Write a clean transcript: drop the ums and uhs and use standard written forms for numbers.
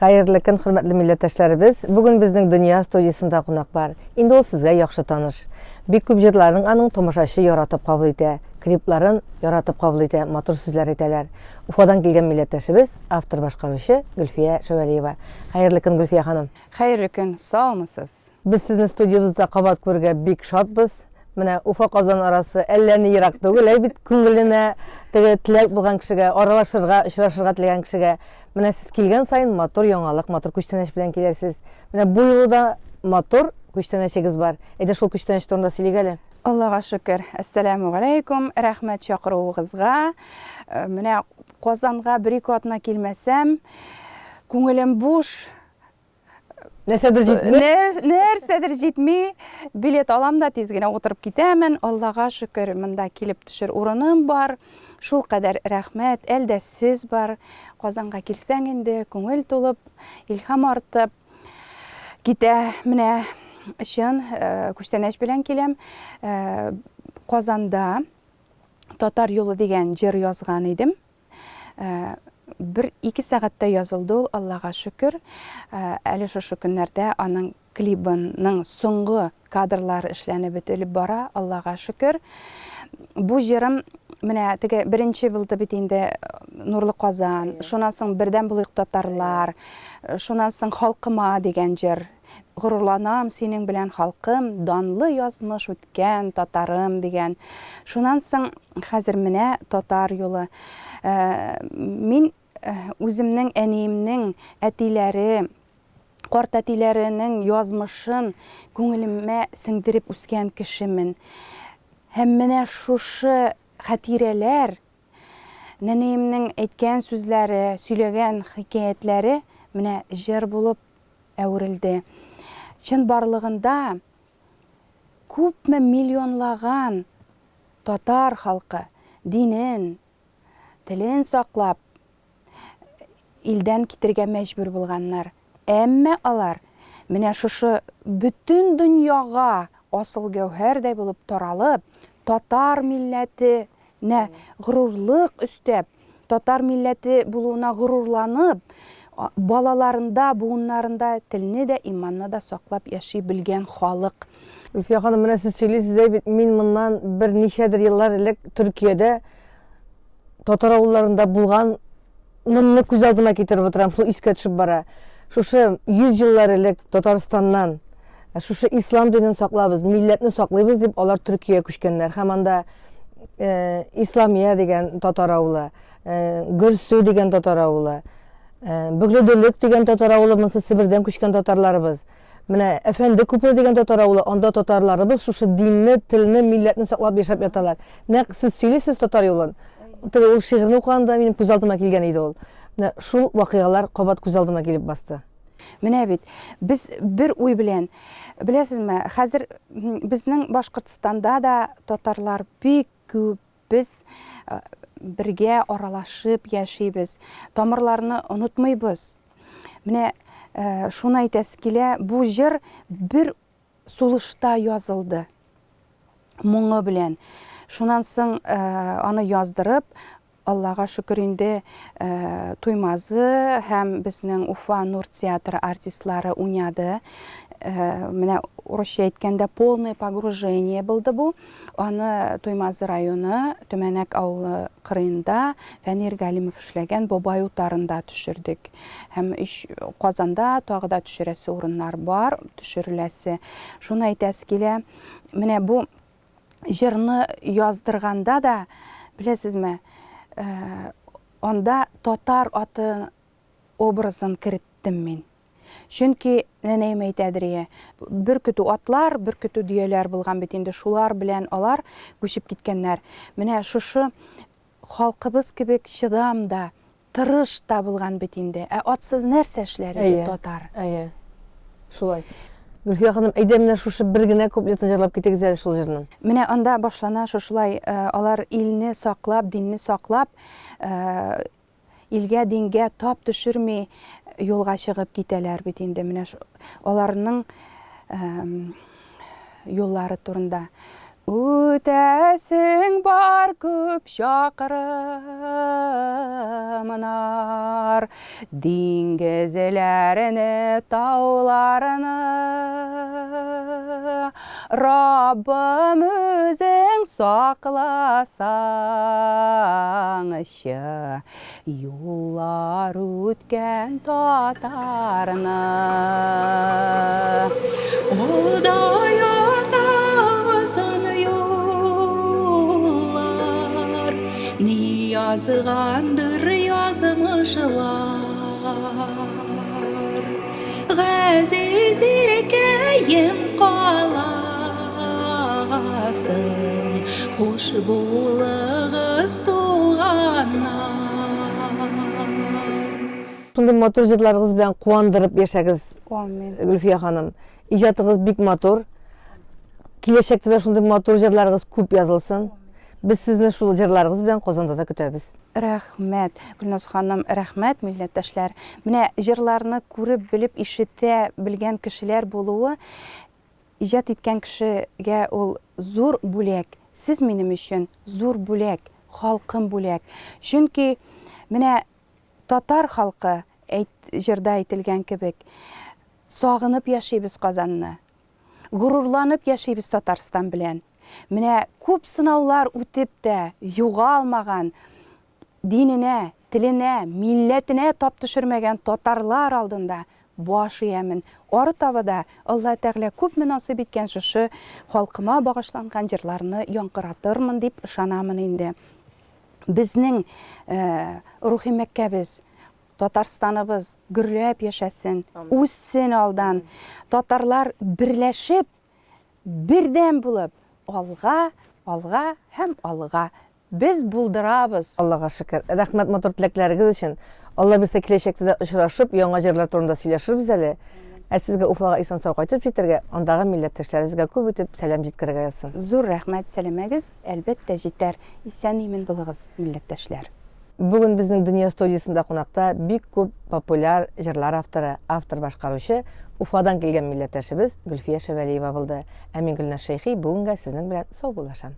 Xayrlı kün, hürmetli milletdaşlarыбыз. Bugün bizning Dünya studiyasında qonaq бар. Endi o sizga yaxshi tanish. Bek ko'p yerlarning aning tomoshashi yaratib qabul ete, kliplarin yaratib qabul ete, motor so'zlar aytalar. Ufadan kelgan milletdaşыбыз, avtor boshqaruvchi Gөлфия Шәвәлиева. Xayrlı kün Gülfiya xanım. Xayrlı kün, sağ olmasiz. Biz sizni studiyamızda qabat ko'rga bek shodmiz. Mana Ufa Qozon arası ellerini yirak түгел, bit ko'ngilini tilak bo'lgan kishiga, aralashirga, uchrashirga tilagan kishiga mana siz kelgan sayin motor yangilik, motor kuchtanash bilan kelasiz. Mana bu yilda motor kuchtanashingiz bor. Edi shu kuchtanash to'g'risida сөйлегеле. Allohga shukr. Assalomu alaykum. Rahmat chaqiruvinizga. Mana Qozonga bir-ikki otna kelmasam, ko'nglim bo'sh. Нәрсәдер җитми, билет алам да тиз генә утырып китәмен. Аллага шөкер, монда килеп төшер урыным бар. Шул кадәр рәхмәт, әлдә сез бар. Казанга килсәң инде, күңел тулып, илһам артып китә. Менә өчен күчтәнәш белән киләм. Казанда Татар юлы дигән җыр язган идем. 1-2 сәгатьтә язылды ул, Аллага шөкер. Әле шушы көннәрдә аның клибының соңгы кадрлары эшләнеп бетелеп бара, Аллага шөкер. Бу җырым менә теге беренче булды бит инде Нурлы Казан, шуннан соң бердән булыйк татарлар, шуннан соң халкыма дигән җыр. Горурланам синең белән халкым, данлы язмыш үткән татарым дигән. Шуннан соң хәзер менә Татар юлы. Мин Үземнең, әниемнең, әтиләре, карт әтиләренең язмышын күңелемә сеңдереп үскән кешемен. Һәм менә шушы хатирәләр, нәниемнең әйткән сүзләре, сөйләгән хикәятләре менә җыр булып әверелде. Чын барлыгында күпме миллионлаган татар халкы динен, телен саклап илдән китергә мәҗбүр булганнар. Әмма алар менә шушы бүтән дөньяга асыл гәүһәрдәй булып таралып, татар милләтенә горурлык өстәп, татар милләте булуына горурланып, балаларында, буыннарында телне дә, иманны да саклап яши белгән халык. Гөлфия ханым, менә сез сөйлисез, мин моннан бер ничәдер еллар элек Төркиядә татар авылларында булган Нымны күз алдыма китереп отырам, шул искә төшеп бара. Шушы 100 еллар элек Татарстаннан шушы ислам динен саклабыз, милләтне саклыйбыз дип алар Төркиягә күчкәннәр. Һәм анда Исламия дигән татар авылы, Гөрсү дигән татар авылы, Бөгрөдөлек дигән татар авылы, монсы Сибирдән күчкән татарларыбыз. Менә Әфәнде күпер дигән татар авылы, анда татарларыбыз шушы динне, телне, милләтне саклап яшәп яталар. Нәкъ сез сөйлисез татар юлын. Ул шигырьне укыганда минем күз алдыма килгән иде ул. Менә шул вакыйгалар кабат күз алдыма килеп басты. Менә бит без бер уй белән, беләсезме, хәзер безнең Башкортстанда да татарлар бик күп, без бергә аралашып яшибез, тамырларны онытмыйбыз. Менә шуны әйтәсе килә, бу җыр бер сулышта язылды, моңы белән. Шуннан соң аны яздырып, Аллага шөкер инде Туймазы һәм безнең Уфа Нур театры артистлары уйнады. Менә урысча әйткәндә полное погружение булды бу. Аны Туймазы районы Төмәнәк авылы кырыенда Фәнир Галимов эшләгән Бабай утарында төшердек. Һәм Казанда тагы да төшерәсе урыннар бар, төшереләсе. Шуны әйтәсе килә, менә бу җырны яздырганда да, беләсезме, анда татар аты образын керттем мин. Чөнки нәнәем әйтәдер, бер көтү атлар, бер көтү дөяләр булган бит инде, шулар белән алар күчеп киткәннәр. Менә шушы халкыбыз кебек чыдам да, тырыш та булган бит инде. Атсыз нәрсә эшләр иде татар. Шулай. Гөлфия ханым, әйдә менә шушы бер генә куплетны җырлап китегез әле шул җырның. Менә анда башлана шушылай, алар илне саклап, динне саклап, илгә, дингә тап төшерми юлга чыгып китәләр бит инде. Менә аларның юллары турында Үтәсең бар күп чакрымнар, диңгезләрне, тауларны. Раббым үзең сакласаңчы, юллар үткән татарны. Олдай атасын юллар, ни язгандыр язмышлар. Газиз иркәем каласың, хуш булыгыз туганнар. Шундай мотор җырларыгыз белән куандырып яшәгез, Амин. Гөлфия ханым. Иҗатыгыз бик матур. Киләчәктә дә шундай матур җырларыгыз күп язылсын. Без сезне шул җырларыгыз белән Казанда да көтәбез. Рәхмәт, Гөлназ ханым, рәхмәт, милләттәшләр. Менә җырларны күреп, белеп, ишетә белгән кешеләр булуы, иҗат иткән кешегә ул зур бүләк. Сез минем өчен зур бүләк, халкым бүләк. Чөнки менә татар халкы, җырда әйтелгән кебек, сагынып яшибез Казанны. Горурланып яшибез Татарстан белән. Менә күп сынаулар үтеп тә югалмаган, диненә, теленә, милләтенә тап төшермәгән татарлар алдында баш иямин. Ары табада Алла Тәгалә күп мөнасиб иткән шушы халкыма багышланган җырларны яңгыратырмын дип ышанамын инде. Безнең рухи Мәккәбез, Татарстаныбыз гөрләп яшәсен, үссен алдан. Татарлар берләшеп, бердәм булып, алга, алга һәм алга. Без булдырабыз. Аллага шөкер. Рәхмәт матур теләкләрегез өчен. Алла бирсә киләчәктә дә очрашып, яңа җырлар турында сөйләшербез әле. Ә сезгә Уфага исән-сау кайтып җитәргә, андагы милләттәшләребезгә күп үтеп сәлам җиткерергә язсын. Зур рәхмәт, сәламәгез, әлбәттә җитәр. Исән-имин булыгыз, милләттәшләр. Бүген безнең Дөнья студиясында кунакта бик күп популяр җырлар авторы, автор башкаручы Уфадан килгән милләттәшебез Гөлфия Шәвәлиева булды. Ә мин Гөлназ Шәйхи бүгенгә сезнең белән сау булашам.